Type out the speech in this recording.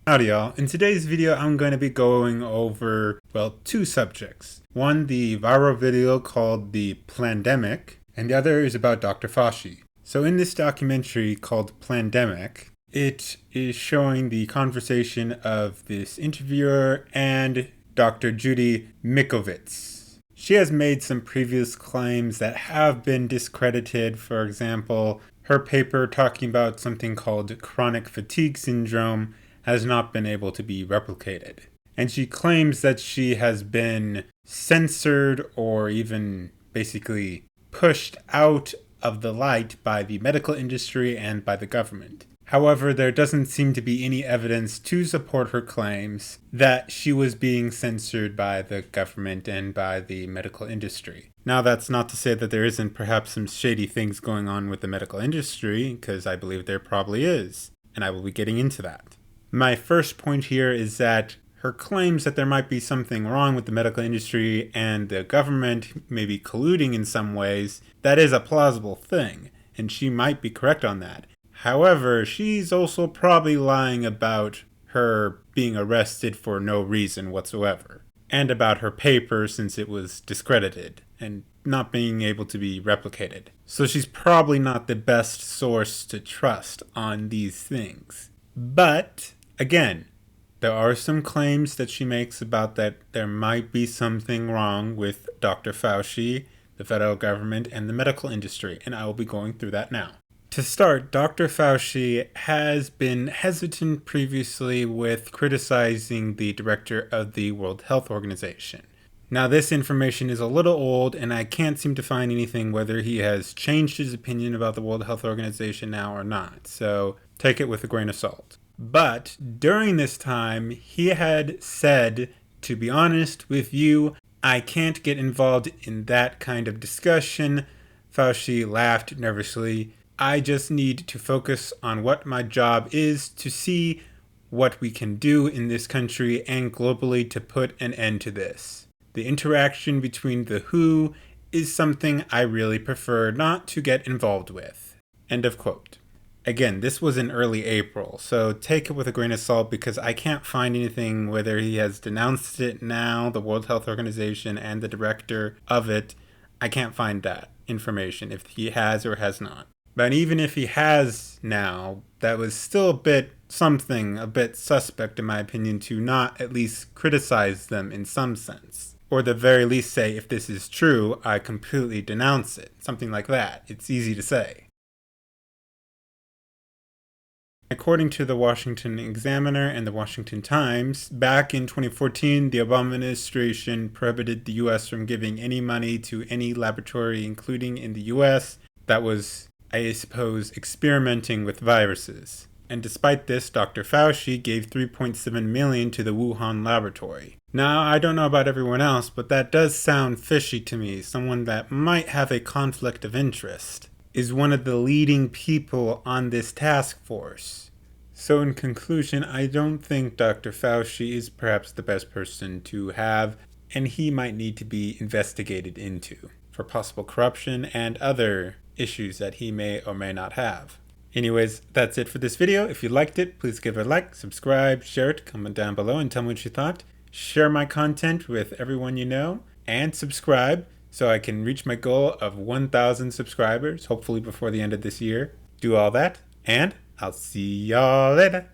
Howdy y'all. In today's video I'm going to be going over, two subjects. One, the viral video called the Plandemic, and the other is about Dr. Fauci. So in this documentary called Plandemic, it is showing the conversation of this interviewer and Dr. Judy Mikovits. She has made some previous claims that have been discredited. For example, her paper talking about something called chronic fatigue syndrome has not been able to be replicated. And she claims that she has been censored or even basically pushed out of the light by the medical industry and by the government. However, there doesn't seem to be any evidence to support her claims that she was being censored by the government and by the medical industry. Now, that's not to say that there isn't perhaps some shady things going on with the medical industry, because I believe there probably is, and I will be getting into that. My first point here is that her claims that there might be something wrong with the medical industry and the government maybe colluding in some ways, that is a plausible thing, and she might be correct on that. However, she's also probably lying about her being arrested for no reason whatsoever, and about her paper since it was discredited and not being able to be replicated. So she's probably not the best source to trust on these things. But again, there are some claims that she makes about that there might be something wrong with Dr. Fauci, the federal government, and the medical industry, and I will be going through that now. To start, Dr. Fauci has been hesitant previously with criticizing the director of the World Health Organization. Now, this information is a little old, and I can't seem to find anything whether he has changed his opinion about the World Health Organization now or not, so take it with a grain of salt. But during this time, he had said, to be honest with you, I can't get involved in that kind of discussion. Fauci laughed nervously. I just need to focus on what my job is to see what we can do in this country and globally to put an end to this. The interaction between the WHO is something I really prefer not to get involved with. End of quote. Again, this was in early April, so take it with a grain of salt because I can't find anything whether he has denounced it now, the World Health Organization and the director of it. I can't find that information if he has or has not. But even if he has now, that was still a bit suspect in my opinion to not at least criticize them in some sense. Or the very least say, if this is true, I completely denounce it. Something like that. It's easy to say. According to the Washington Examiner and the Washington Times, back in 2014, the Obama administration prohibited the U.S. from giving any money to any laboratory, including in the U.S., that was, I suppose, experimenting with viruses. And despite this, Dr. Fauci gave $3.7 million to the Wuhan laboratory. Now, I don't know about everyone else, but that does sound fishy to me. Someone that might have a conflict of interest is one of the leading people on this task force. So in conclusion, I don't think Dr. Fauci is perhaps the best person to have, and he might need to be investigated into for possible corruption and other issues that he may or may not have. Anyways, that's it for this video. If you liked it, please give it a like, subscribe, share it, comment down below and tell me what you thought. Share my content with everyone you know, and subscribe so I can reach my goal of 1,000 subscribers, hopefully before the end of this year. Do all that, and I'll see y'all later.